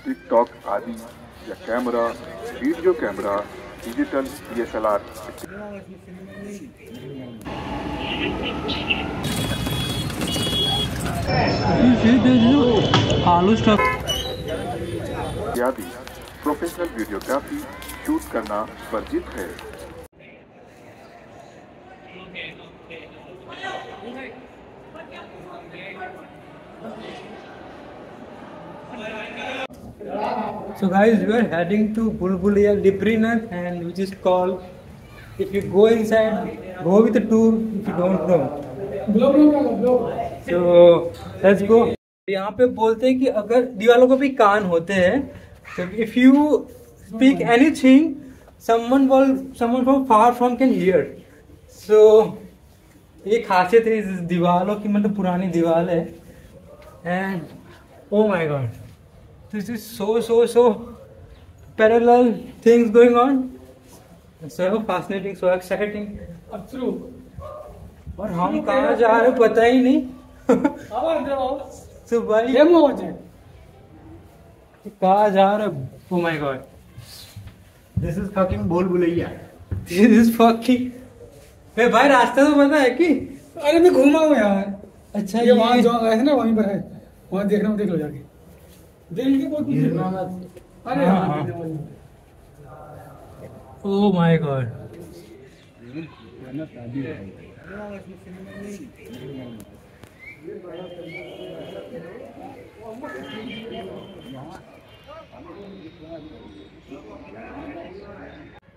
TikTok आदि या camera, video camera, digital DSLR इत्यादि प्रोफेशनल वीडियोग्राफी शूट करना वर्जित है। So guys, we are heading to Bulbulaya Librinath, and which is called, if you go inside, go with the tour if you don't know. So let's go. यहाँ पे बोलते हैं कि अगर दीवालों को भी कान होते हैं, so if you speak anything, someone from far from can hear. So ये खासियत है इस दीवालों की, मतलब पुरानी दीवार है। And oh my god, this is so parallel things going on, so fascinating, so exciting. और हम कहाँ जा रहे पता ही नहीं। So भाई कहाँ जा रहे? Oh my god, this is fucking Bulbulaya. This is fucking भाई रास्ता तो पता है कि? अरे मैं घूमा हूँ यार। अच्छा ये वहाँ जो गए थे ना, वहीं पर है, वहाँ देखना, देख लो जाके, देख के बहुत अरे oh my god.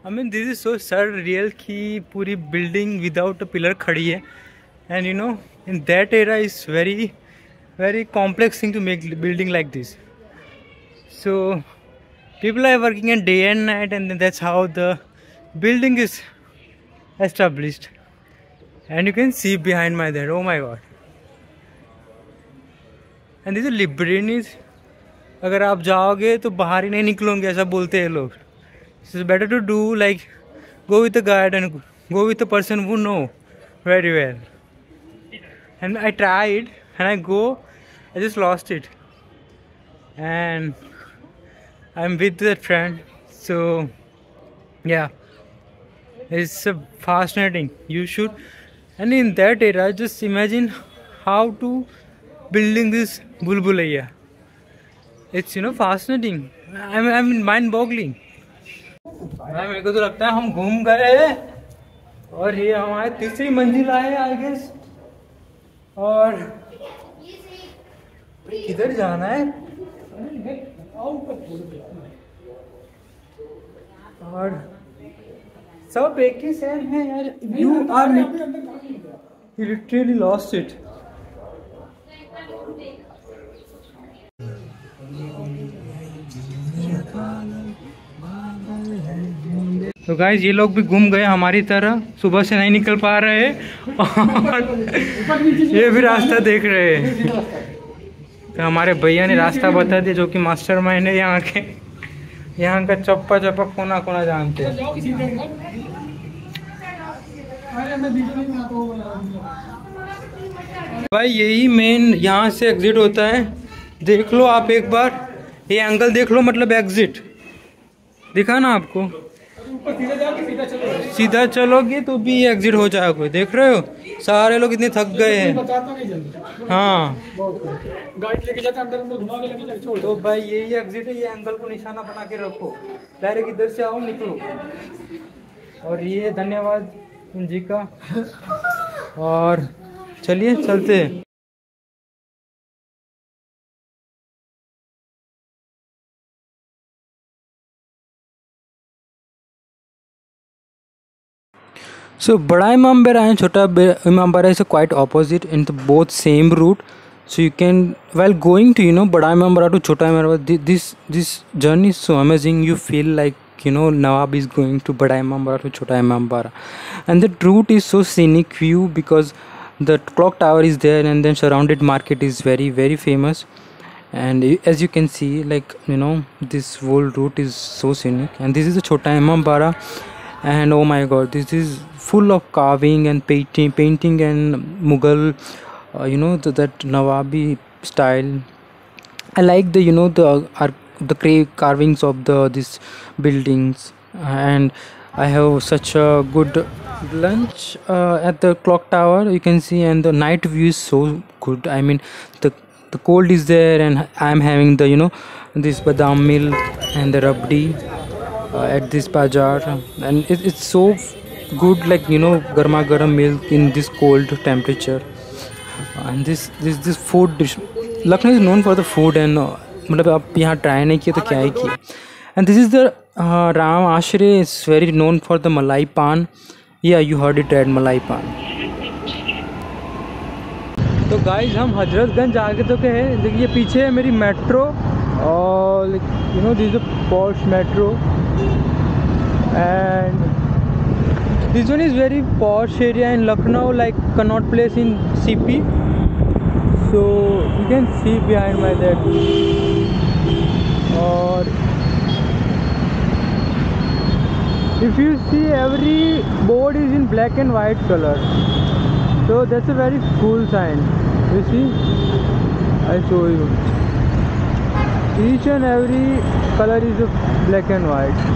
I mean this is so surreal कि पूरी बिल्डिंग विदाउट अ पिलर खड़ी है, and you know in that era is very complex thing to make building like this. So people are working in day and night, and then that's how the building is established. And you can see behind my there, oh my god. And this is Librinath. अगर आप जाओगे तो बाहर ही नहीं निकलोगे, ऐसा बोलते हैं लोग. So it's better to do like go with a guide and go with a person who know very well. And I tried and I just lost it. And I'm with that friend. So yeah, it's fascinating. You should. And in that era, just imagine how to building this Bulbulaya. It's fascinating. I'm mind-boggling. मेरे को तो लगता है हम घूम गए और ये हमारी तीसरी मंजिल है आई गेस। और किधर जाना है? और सब एक ही सेम है यार। You are literally lost it. तो गाइज ये लोग भी घूम गए हमारी तरह, सुबह से नहीं निकल पा रहे और ये भी रास्ता देख रहे हैं। तो हमारे भैया ने रास्ता बता दिया, जो कि मास्टरमाइंड है यहाँ के, यहाँ का चप्पा चप्पा कोना कोना जानते हैं। भाई यही मेन यहाँ से एग्जिट होता है, देख लो आप एक बार, ये एंगल देख लो, मतलब एग्जिट दिखा ना आपको। सीधा चलोगे तो भी एग्जिट हो जाओगे, देख रहे हो सारे लोग इतने थक गए हैं। हाँ गाइड लेके जाते अंदर घुमा के लेके छोड़। तो भाई यही एग्जिट है, ये एंगल को निशाना बना के रखो, डायरेक्ट इधर से आओ निकलो। और ये धन्यवाद जी का। और चलिए चलते हैं। So Bada Imambara and Chota Imambara is quite opposite in the both same route. So you can, while going to Bada Imambara to Chota Imambara, this journey is so amazing. You feel like Nawab is going to Bada Imambara to Chota Imambara, and the route is so scenic view because the clock tower is there, and then surrounded market is very famous. And as you can see, like this whole route is so scenic. And this is the Chota Imambara, and oh my god, this is full of carving and painting and Mughal that Nawabi style. I like the carvings of these buildings. And I have such a good lunch at the clock tower, you can see, and the night view is so good. I mean, the the cold is there, and I'm having the this badam milk and the rabdi at this bazaar, and it's so good, like garma garam milk in this cold temperature. And this food dish, Lucknow is known for the food, and मतलब आप यहाँ try नहीं किया तो क्या ही किया. And this is the Ram Ashray is very known for the malai pan. Yeah, you heard it right, malai pan. तो guys हम हजरतगंज आगे तो के हैं. देखिए पीछे है मेरी मेट्रो, और this is a posh metro, and this one is very posh area in Lucknow, like Connaught Place in CP. So you can see behind my that. Or if you see, every board is in black and white color, so that's a very cool sign. You see, I show you, each and every color is of black and white.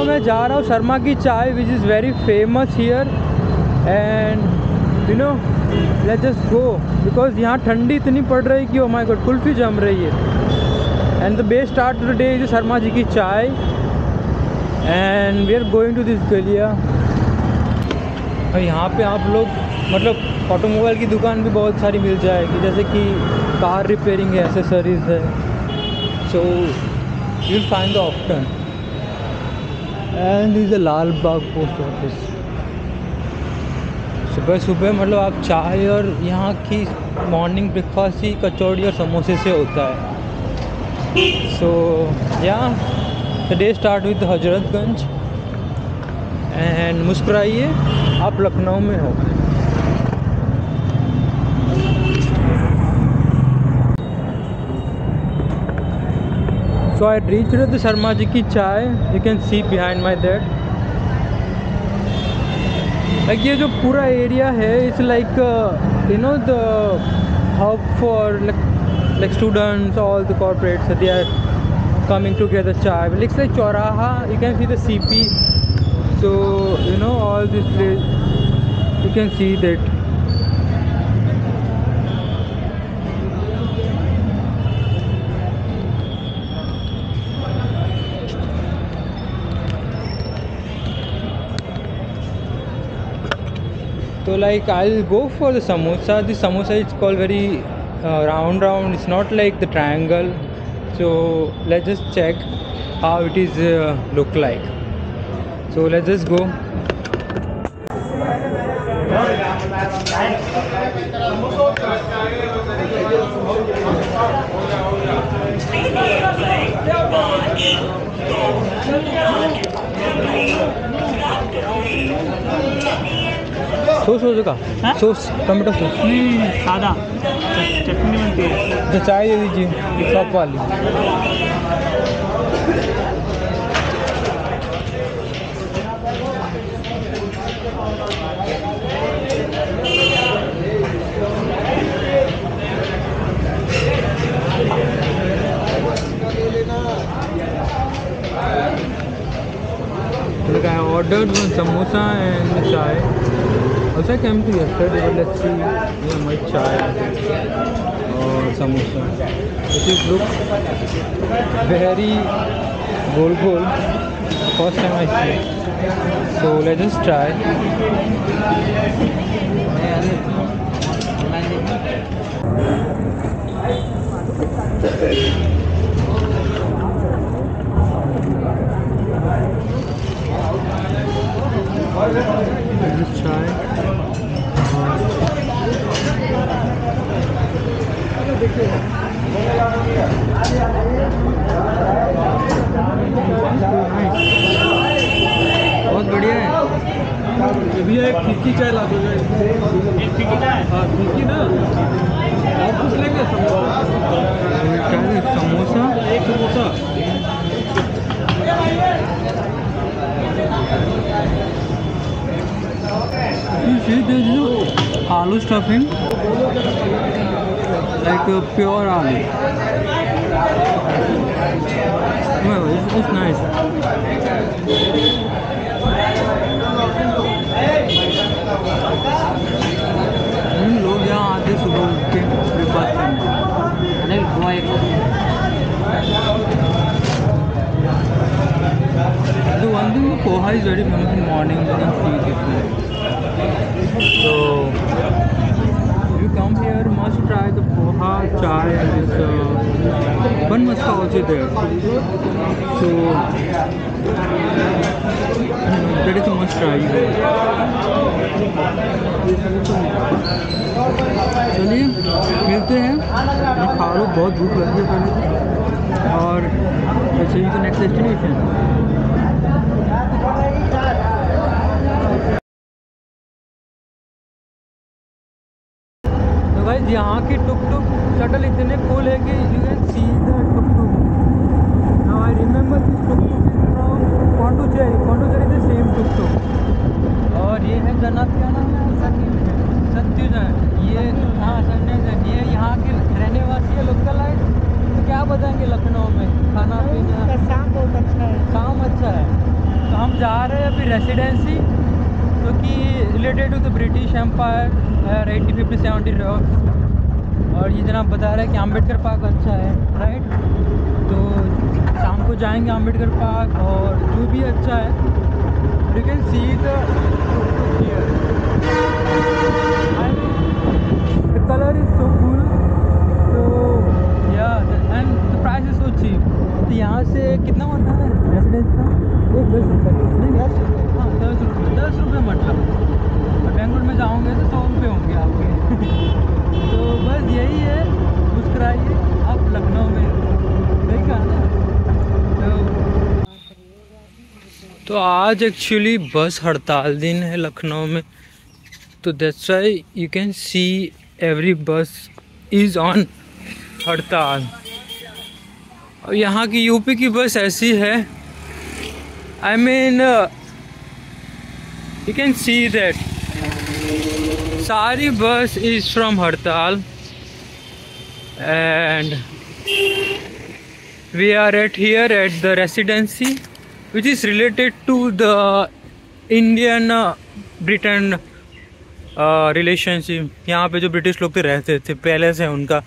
मैं जा रहा हूँ शर्मा की चाय, which is very famous here, and let's just go, because यहाँ ठंडी इतनी पड़ रही कि ओ माय गॉड कुल्फी जम रही है. And the best start to the day is Sharma ji की chai, and we are going to this गलिया. और यहाँ पे आप लोग मतलब ऑटोमोबाइल की दुकान भी बहुत सारी मिल जाएगी, जैसे कि कार रिपेयरिंग है, एसेसरीज है, so you will find the option. And is a Lal Bagh post office. सुबह सुबह मतलब आप चाय और यहाँ की मॉर्निंग ब्रेकफास्ट ही कचौड़ी और समोसे से होता है. So yeah the day start with Hazratganj, and मुस्कुराइए, आप लखनऊ में हो. So I reached the Sharma ji ki chai. You can see behind my that. Like ये जो पूरा एरिया है, it's like the hub for like students, all the corporates, they are coming together chai. Looks like Chauraha. You can see the CP. So all this place, you can see that. So like I'll go for the samosa. The samosa is called very round. It's not like the triangle. So let's just check how it is look like. So let's just go. Sauce हो का sauce, tomato sauce नहीं, सादा चटनी बनती है. तो चाय दे दीजिए shop वाली. Look, I ordered one samosa and the chai. Also, I came to yesterday, but let's see my chai or samosa. It looks very gold. First time I see. So let's just try. Let's try. बहुत बढ़िया है. भैया एक फीकी चाय ला दो. एक फीकी चाय? हाँ फीकी ना. और कुछ लेंगे? समोसा. एक samosa. aloo stuffing, like pure aloo. Well, it's nice. लोग यहाँ आते सुबह उठ के ब्रेकफास्ट करने। The one thing, the poha is very famous in morning. You can see it. So if you come here, must try the poha, chai, and this bun maska also there. So that is a must try. चलिए मिलते हैं, मैं खा लो, बहुत भूख लगी है पहले से, और चलिए तो नेक्स्ट डेस्टिनेशन। तो भाई यहाँ की टुक टुक शटल इतने कूल है कि you can see the tuk tuk. Now I remember this tuk tuk is from Pondicherry the same tuk tuk. और ये है जन्नत, क्या नाम है? सत्युजन। ये हाँ सत्युजन, ये यहाँ के रहने वासी है, लोकल है। तो क्या बताएंगे लखनऊ में खाना पीना? शाम बहुत अच्छा है, शाम अच्छा है। तो हम जा रहे हैं अभी रेसिडेंसी, जो कि related to the British empire 80, 50, 70 rocks. और ये जनाब बता रहा है कि अम्बेडकर पार्क अच्छा है, राइट? तो शाम को जाएंगे अम्बेडकर पार्क, और जो भी अच्छा है you can see the color is so cool, so yeah, and the price is so cheap. तो यहाँ से कितना होता है रेसिडेंस का? 10 रुपये। हाँ 10 रुपये मतलब। और बेंगलुरु में जाओगे तो 100 रुपये होंगे आपके। तो बस यही है, मुस्कुराइए आप लखनऊ में, सही कहा ना? तो आज एक्चुअली बस हड़ताल दिन है लखनऊ में, तो that's why you can see every bus is on hartal. और यहाँ की यूपी की बस ऐसी है, I mean you can see that सारी bus is from hartal, and we are here at the residency which is related to the Indian Britain relationship. यहाँ पे जो ब्रिटिश लोग तो रहते थे, पैलेस है उनका।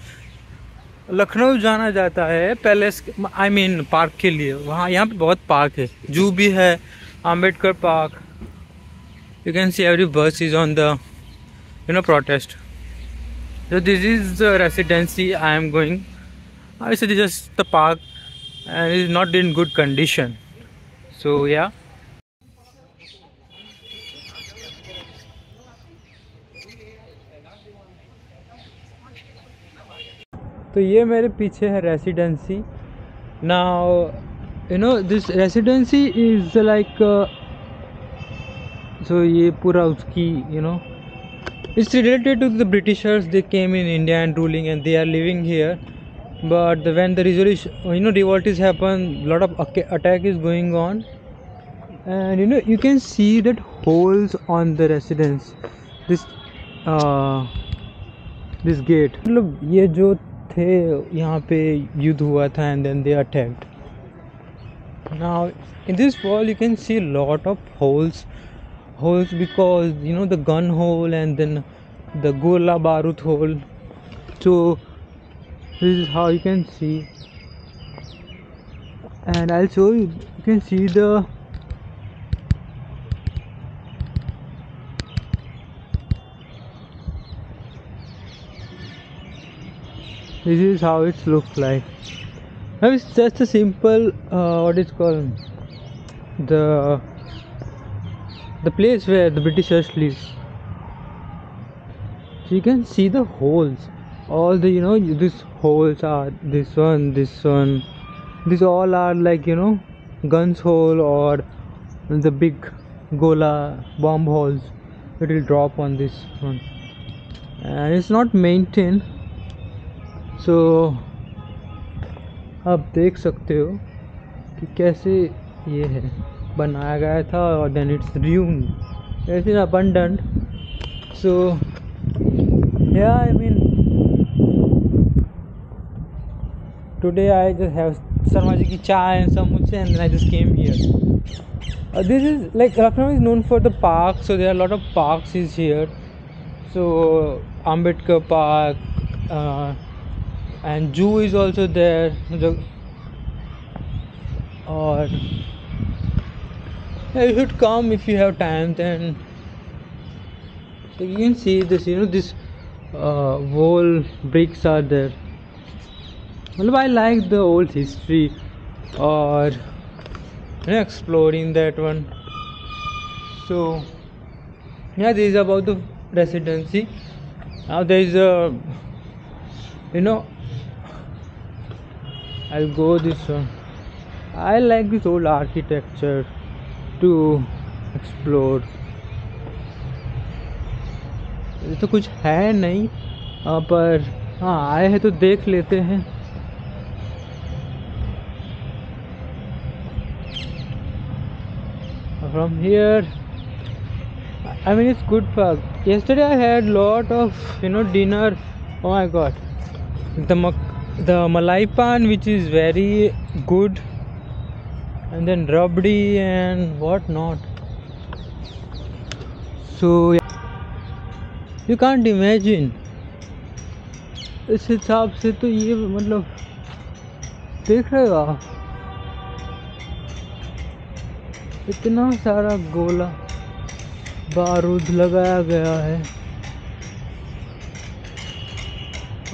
लखनऊ जाना जाता है पैलेस, आई मीन पार्क के लिए। वहाँ यहाँ पे बहुत पार्क है, जू भी है, Ambedkar park. You can see every बस is on the protest. So this is the residency I am going. I said just the park and it is not in good condition. So yeah. तो ये मेरे पीछे है residency. Now you know this residency is like so ये पूरा उसकी it's related to the Britishers. They came in India and ruling and they are living here. But when the resolution revolt is happened, lot of attack is going on, and you can see that holes on the residence. This gate. मतलब ये जो थे यहाँ पे युद्ध हुआ था and then they attacked. Now in this wall you can see lot of holes because the gun hole and then the gola barut hole. So this is how you can see, and I'll show you. You can see the this is how it looks like. Now it's just a simple what is called the place where the Britishers live. So you can see the holes. All the these holes are this one. These all are like guns hole or the big gola bomb holes. It will drop on this one, and it's not maintained. So आप देख सकते हो कि कैसे ये है बनाया गया था और then it's ruined. It's abandoned. So yeah, I mean, today I just have Sarmaji ki chai and samosa, and then I just came here. This is like Lucknow is known for the parks, so there are a lot of parks is here. So Ambedkar Park, and zoo is also there. Or yeah, you should come if you have time. Then so you can see this, this wall bricks are there. Well, I like the old history, or exploring that one. So yeah, this is about the residency. Now there is a, I'll go this one. I like this old architecture to explore. ये तो कुछ है नहीं, पर हाँ आए हैं तो देख लेते हैं. From here, I mean, it's good for. Yesterday I had lot of dinner. Oh my god, the malai pan, which is very good, and then rabdi and what not. So yeah, you can't imagine. इस हिसाब से तो ये मतलब देख रहे हो आप, इतना सारा गोला बारूद लगाया गया है.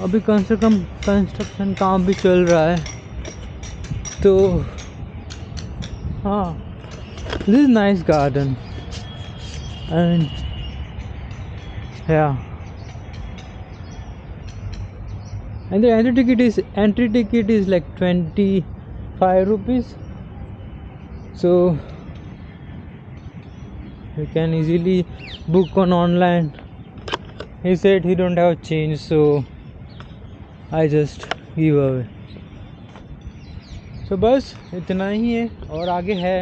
अभी कंस्ट्रक्शन काम भी चल रहा है. तो हाँ, this is nice garden and yeah, and the entry ticket is like 25 rupees. So you can easily book on online. He said he don't have change, so I just give away. So बस इतना ही है, और आगे है